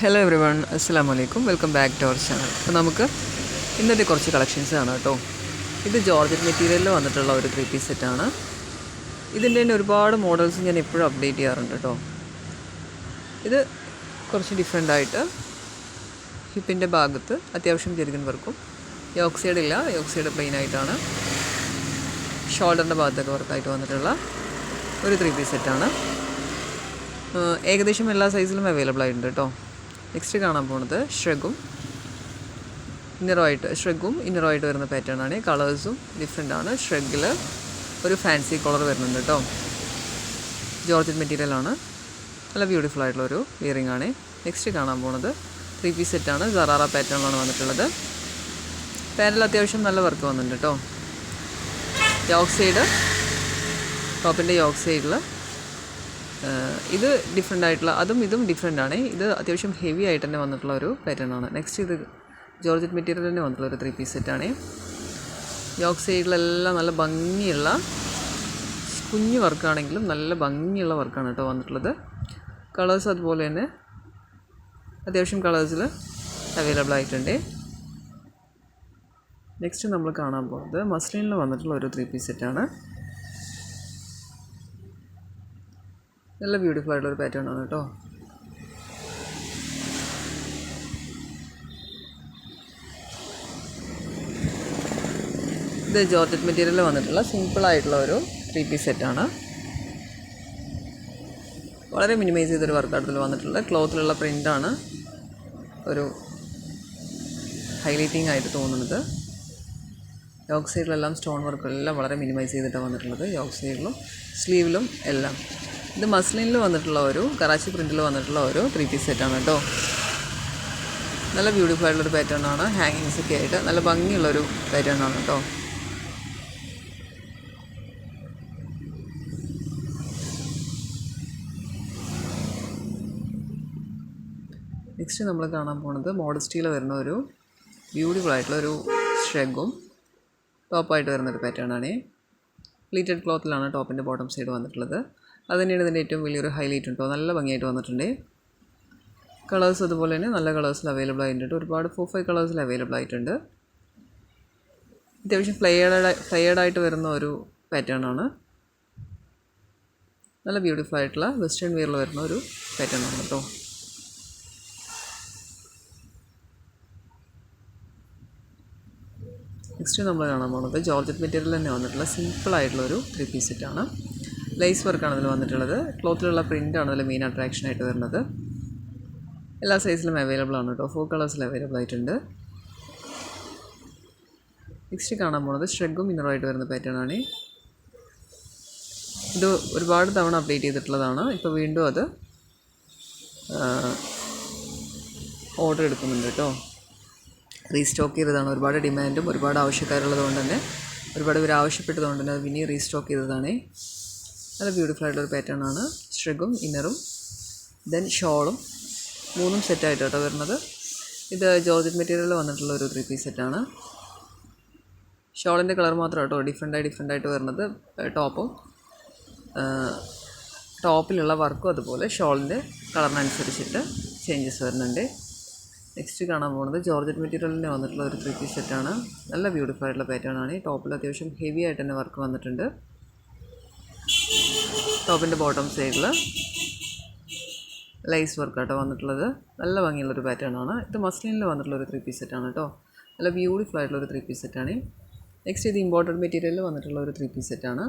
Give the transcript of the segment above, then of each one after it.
Hello every one, അസ്സലാമു അലൈക്കും. Welcome back to our channel. അപ്പോൾ നമുക്ക് ഇന്നത്തെ കുറച്ച് കളക്ഷൻസ് ആണ് കേട്ടോ. ഇത് ജോർജറ്റ് മെറ്റീരിയലിൽ വന്നിട്ടുള്ള ഒരു 3 പീസ് സെറ്റാണ്. ഇതിൻ്റെ തന്നെ ഒരുപാട് മോഡൽസ് ഞാൻ എപ്പോഴും അപ്ഡേറ്റ് ചെയ്യാറുണ്ട് കേട്ടോ. ഇത് കുറച്ച് ഡിഫറെൻ്റ് ആയിട്ട് ഹിപ്പിൻ്റെ ഭാഗത്ത് അത്യാവശ്യം ചെറുകൻ വർക്കും, യോക്ക് സൈഡ് ഇല്ല, യോക്ക് സൈഡ് പ്ലെയിൻ ആയിട്ടാണ്, ഷോൾഡറിൻ്റെ ഭാഗത്തൊക്കെ വർക്കായിട്ട് വന്നിട്ടുള്ള ഒരു 3 പീസ് സെറ്റാണ്. ഏകദേശം എല്ലാ സൈസിലും അവൈലബിൾ ആയിട്ടുണ്ട് കേട്ടോ. നെക്സ്റ്റ് കാണാൻ പോകുന്നത് ഷ്രഗും ഇന്നറുമായിട്ട് വരുന്ന പാറ്റേൺ ആണ്. കളേഴ്സും ഡിഫറെൻ്റ് ആണ്. ഷ്രഗിൽ ഒരു ഫാൻസി കളർ വരുന്നുണ്ട് കേട്ടോ. ജോർജറ്റ് മെറ്റീരിയലാണ്. നല്ല ബ്യൂട്ടിഫുൾ ആയിട്ടുള്ളൊരു വിയറിംഗ് ആണ്. നെക്സ്റ്റ് കാണാൻ പോകുന്നത് 3 പീസ് സെറ്റാണ്. സറാറ പാറ്റേണിലാണ് വന്നിട്ടുള്ളത്. പാനൽ അത്യാവശ്യം നല്ല വർക്ക് വന്നിട്ടുണ്ട് കേട്ടോ. യോക്ക് സൈഡ്, ടോപ്പിൻ്റെ യോക്ക് സൈഡിൽ ഇത് ഡിഫറെൻ്റ് ആയിട്ടുള്ള, അതും ഇതും ഡിഫറെൻ്റ് ആണ്. ഇത് അത്യാവശ്യം ഹെവി ആയിട്ട് തന്നെ വന്നിട്ടുള്ള ഒരു പാറ്റേൺ ആണ്. നെക്സ്റ്റ് ഇത് ജോർജറ്റ് മെറ്റീരിയൽ തന്നെ വന്നിട്ടുള്ള ഒരു 3 പീസ് സെറ്റാണ്. യോക്ക് സൈഡിലെല്ലാം നല്ല ഭംഗിയുള്ള കുഞ്ഞു വർക്കാണെങ്കിലും നല്ല ഭംഗിയുള്ള വർക്കാണ് കേട്ടോ വന്നിട്ടുള്ളത്. കളേഴ്സ് അതുപോലെ തന്നെ അത്യാവശ്യം കളേഴ്സിൽ അവൈലബിൾ ആയിട്ടുണ്ട്. നെക്സ്റ്റ് നമ്മൾ കാണാൻ പോകുന്നത് മസ്ലിനിൽ വന്നിട്ടുള്ള ഒരു 3 പീസ് സെറ്റാണ്. നല്ല ബ്യൂട്ടിഫുൾ ആയിട്ടുള്ളൊരു പാറ്റേൺ ആണ് കേട്ടോ. ഇത് ജോർജറ്റ് മെറ്റീരിയലിൽ വന്നിട്ടുള്ള സിമ്പിളായിട്ടുള്ള ഒരു 3 പീസ് സെറ്റാണ്. വളരെ മിനിമൈസ് ചെയ്തൊരു വർക്കൗട്ടിൽ വന്നിട്ടുള്ള ക്ലോത്തിലുള്ള പ്രിൻ്റാണ് ഒരു ഹൈലൈറ്റിംഗ് ആയിട്ട് തോന്നുന്നത്. യോക്ക് സൈഡിലെല്ലാം സ്റ്റോൺ വർക്കെല്ലാം വളരെ മിനിമൈസ് ചെയ്തിട്ടാണ് വന്നിട്ടുള്ളത്. യോക്ക് സൈഡിലും സ്ലീവിലും എല്ലാം. ഇത് മസ്ലിനിൽ വന്നിട്ടുള്ള ഒരു കറാച്ചി പ്രിൻറ്റിൽ വന്നിട്ടുള്ള ഒരു 3 പീസ് സെറ്റാണ് കേട്ടോ. നല്ല ബ്യൂട്ടിഫുൾ ആയിട്ടുള്ളൊരു പാറ്റേൺ ആണ്. ഹാങ്ങിങ്സ് ഒക്കെ ആയിട്ട് നല്ല ഭംഗിയുള്ളൊരു പാറ്റേൺ ആണ് കേട്ടോ. നെക്സ്റ്റ് നമ്മൾ കാണാൻ പോകുന്നത് മോഡസ്റ്റിയിൽ വരുന്ന ഒരു ബ്യൂട്ടിഫുൾ ആയിട്ടുള്ളൊരു ഷ്രഗും ടോപ്പായിട്ട് വരുന്നൊരു പാറ്റേൺ ആണ്. പ്ലീറ്റഡ് ക്ലോത്തിലാണ് ടോപ്പിൻ്റെ ബോട്ടം സൈഡ് വന്നിട്ടുള്ളത്. അത് തന്നെയാണ് ഇതിൻ്റെ ഏറ്റവും വലിയൊരു ഹൈലൈറ്റ് ഉണ്ടോ. നല്ല ഭംഗിയായിട്ട് വന്നിട്ടുണ്ട്. കളേഴ്സ് അതുപോലെ തന്നെ നല്ല കളേഴ്സിൽ അവൈലബിൾ ആയിട്ടുണ്ട്. ഒരുപാട് 4-5 കളേഴ്സിൽ അവൈലബിൾ ആയിട്ടുണ്ട്. അത്യാവശ്യം ഫ്ലെയർഡായിട്ട് വരുന്ന ഒരു പാറ്റേൺ ആണ്. നല്ല ബ്യൂട്ടിഫുൾ ആയിട്ടുള്ള വെസ്റ്റേൺ വെയറിൽ വരുന്ന ഒരു പാറ്റേൺ ആണ് കേട്ടോ. നെക്സ്റ്റ് നമ്മൾ കാണാൻ പോകുന്നത് ജോർജറ്റ് മെറ്റീരിയൽ തന്നെ വന്നിട്ടുള്ള സിമ്പിളായിട്ടുള്ളൊരു 3 പീസ് സെറ്റാണ്. ലൈസ് വർക്കാണ് ഇതിൽ വന്നിട്ടുള്ളത്. ക്ലോത്തിലുള്ള പ്രിൻ്റാണ് ഇതിൽ മെയിൻ അട്രാക്ഷനായിട്ട് വരുന്നത്. എല്ലാ സൈസിലും അവൈലബിൾ ആണ് കേട്ടോ. 4 കളേഴ്സിൽ അവൈലബിൾ ആയിട്ടുണ്ട്. നെക്സ്റ്റ് കാണാൻ പോകുന്നത് ഷ്രഗും ഇന്നറുമായിട്ട് വരുന്ന പാറ്റേൺ ആണ്. ഇത് ഒരുപാട് തവണ അപ്ഡേറ്റ് ചെയ്തിട്ടുള്ളതാണ്. ഇപ്പോൾ വീണ്ടും അത് ഓർഡർ എടുക്കുന്നുണ്ട് കേട്ടോ. റീസ്റ്റോക്ക് ചെയ്തതാണ്. ഒരുപാട് ഡിമാൻഡും ഒരുപാട് ആവശ്യക്കാരുള്ളത് കൊണ്ട് തന്നെ, ഒരുപാട് പേര് ആവശ്യപ്പെട്ടത് കൊണ്ട് തന്നെ അത് പിന്നെ റീസ്റ്റോക്ക് ചെയ്തതാണ്. നല്ല ബ്യൂട്ടിഫുൾ ആയിട്ടുള്ളൊരു പാറ്റേൺ ആണ്. ഷ്രഗും ഇന്നറും ദെൻ ഷോളും 3 സെറ്റായിട്ട് കേട്ടോ വരുന്നത്. ഇത് ജോർജറ്റ് മെറ്റീരിയലിൽ വന്നിട്ടുള്ള ഒരു 3 പീസ് സെറ്റാണ്. ഷോളിൻ്റെ കളർ മാത്രം കേട്ടോ ഡിഫറെൻ്റായിട്ട് വരുന്നത്. ടോപ്പിലുള്ള വർക്കും അതുപോലെ ഷോളിൻ്റെ കളറിനനുസരിച്ചിട്ട് ചേഞ്ചസ് വരുന്നുണ്ട്. നെക്സ്റ്റ് കാണാൻ പോകുന്നത് ജോർജറ്റ് മെറ്റീരിയലിൻ്റെ വന്നിട്ടുള്ള ഒരു 3 പീസ് സെറ്റാണ്. നല്ല ബ്യൂട്ടിഫുൾ ആയിട്ടുള്ള പാറ്റേൺ ആണ്. ടോപ്പിൽ അത്യാവശ്യം ഹെവി ആയിട്ട് തന്നെ വർക്ക് വന്നിട്ടുണ്ട്. ടോപ്പിൻ്റെ ബോട്ടം സൈഡിൽ ലൈസ് വർക്കാട്ടോ വന്നിട്ടുള്ളത്. നല്ല ഭംഗിയുള്ളൊരു പാറ്റേൺ ആണ്. ഇത് മസ്ലിനിൽ വന്നിട്ടുള്ളൊരു 3 പീസ് സെറ്റാണ് കേട്ടോ. നല്ല ബ്യൂട്ടിഫുൾ ആയിട്ടുള്ളൊരു 3 പീസ് സെറ്റാണ്. നെക്സ്റ്റ് ഇത് ഇമ്പോർട്ടഡ് മെറ്റീരിയലിൽ വന്നിട്ടുള്ള ഒരു 3 പീസ് സെറ്റാണ്.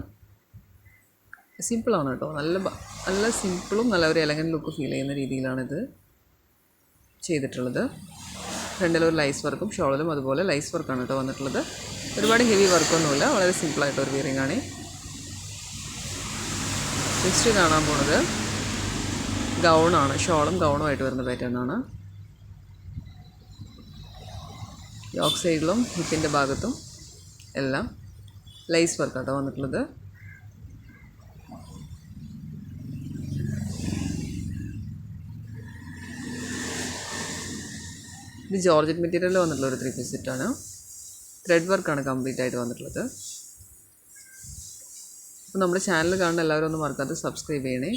സിമ്പിളാണ് കേട്ടോ. നല്ല സിമ്പിളും നല്ല ഒരു എലഗൻറ്റ് ലുക്ക് ഫീൽ ചെയ്യുന്ന രീതിയിലാണ് ഇത് ചെയ്തിട്ടുള്ളത്. ഫ്രണ്ടിലൊരു ലൈസ് വർക്കും ഷോളിലും അതുപോലെ ലൈസ് വർക്കാണ് കേട്ടോ വന്നിട്ടുള്ളത്. ഒരുപാട് ഹെവി വർക്കൊന്നുമില്ല. വളരെ സിമ്പിളായിട്ടൊരു വിയറിംഗ് ആണ്. നെക്സ്റ്റ് കാണാൻ പോകുന്നത് ഗൗണാണ്. ഷോളും ഗൗണുമായിട്ട് വരുന്ന പാറ്റേൺ ആണ്. യോക്ക് സൈഡിലും ഹിപ്പിൻ്റെ ഭാഗത്തും എല്ലാം ലൈസ് വർക്കാട്ടോ വന്നിട്ടുള്ളത്. ഇത് ജോർജറ്റ് മെറ്റീരിയലിൽ വന്നിട്ടുള്ള ഒരു 3 പീസ് സെറ്റാണ്. ത്രെഡ് വർക്കാണ് കംപ്ലീറ്റ് ആയിട്ട് വന്നിട്ടുള്ളത്. അപ്പോൾ നമ്മുടെ ചാനൽ കാണുന്ന എല്ലാവരും ഒന്ന് മറക്കാതെ സബ്സ്ക്രൈബ് ചെയ്യണേ.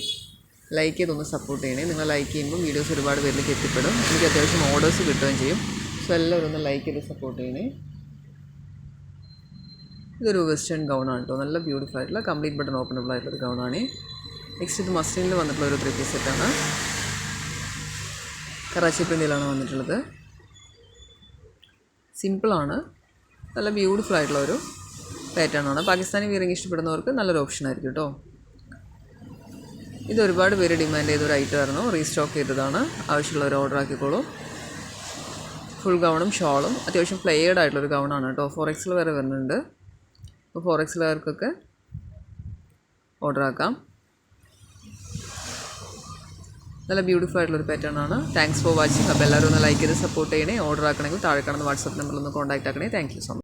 ലൈക്ക് ചെയ്തൊന്ന് സപ്പോർട്ട് ചെയ്യണേ. നിങ്ങൾ ലൈക്ക് ചെയ്യുമ്പോൾ വീഡിയോസ് ഒരുപാട് പേരിലേക്ക് എത്തിപ്പെടും. എനിക്ക് അത്യാവശ്യം ഓർഡേഴ്സ് കിട്ടുകയും ചെയ്യും. സോ എല്ലാവരും ഒന്ന് ലൈക്ക് ചെയ്ത് സപ്പോർട്ട് ചെയ്യണേ. ഇതൊരു വെസ്റ്റേൺ ഗൗണാണ് കേട്ടോ. നല്ല ബ്യൂട്ടിഫുൾ ആയിട്ടുള്ള കംപ്ലീറ്റ് ബട്ടൺ ഓപ്പണബിൾ ആയിട്ടുള്ളൊരു ഗൗണാണ്. നെക്സ്റ്റ് ഇത് മസ്ലിനിൽ വന്നിട്ടുള്ള ഒരു 3 പീസ് സെറ്റാണ്. കറാച്ചി പ്രിൻറ്റിലാണ് വന്നിട്ടുള്ളത്. സിമ്പിളാണ്, നല്ല ബ്യൂട്ടിഫുൾ ആയിട്ടുള്ള ഒരു പാറ്റേൺ ആണ്. പാകിസ്ഥാനി വിയറിങ് ഇഷ്ടപ്പെടുന്നവർക്ക് നല്ലൊരു ഓപ്ഷൻ ആയിരിക്കും കേട്ടോ. ഇത് ഒരുപാട് പേര് ഡിമാൻഡ് ചെയ്തൊരു ഐറ്റം ആയിരുന്നു. റീസ്റ്റോക്ക് ചെയ്തതാണ്. ആവശ്യമുള്ളവർ ഓർഡർ ആക്കിക്കോളൂ. ഫുൾ ഗൗണും ഷോളും അത്യാവശ്യം പ്ലെയേർഡ് ആയിട്ടുള്ളൊരു ഗൗണാണ് കേട്ടോ. 4XL വരെ വരുന്നുണ്ട്. അപ്പോൾ 4XLകാർക്കൊക്കെ ഓർഡർ ആക്കാം. നല്ല ബ്യൂട്ടിഫുൾ ആയിട്ടുള്ളൊരു പാറ്റേൺ ആണ്. Thanks for watching. അപ്പോൾ എല്ലാവരും ഒന്ന് ലൈക്ക് ചെയ്ത് സപ്പോർട്ട് ചെയ്യണേ. ഓർഡർ ആക്കണമെങ്കിൽ താഴെ കാണുന്ന വാട്സപ്പ് നമ്പറിൽ ഒന്ന് കോൺടാക്ട് ആക്കണേ. Thank you so much.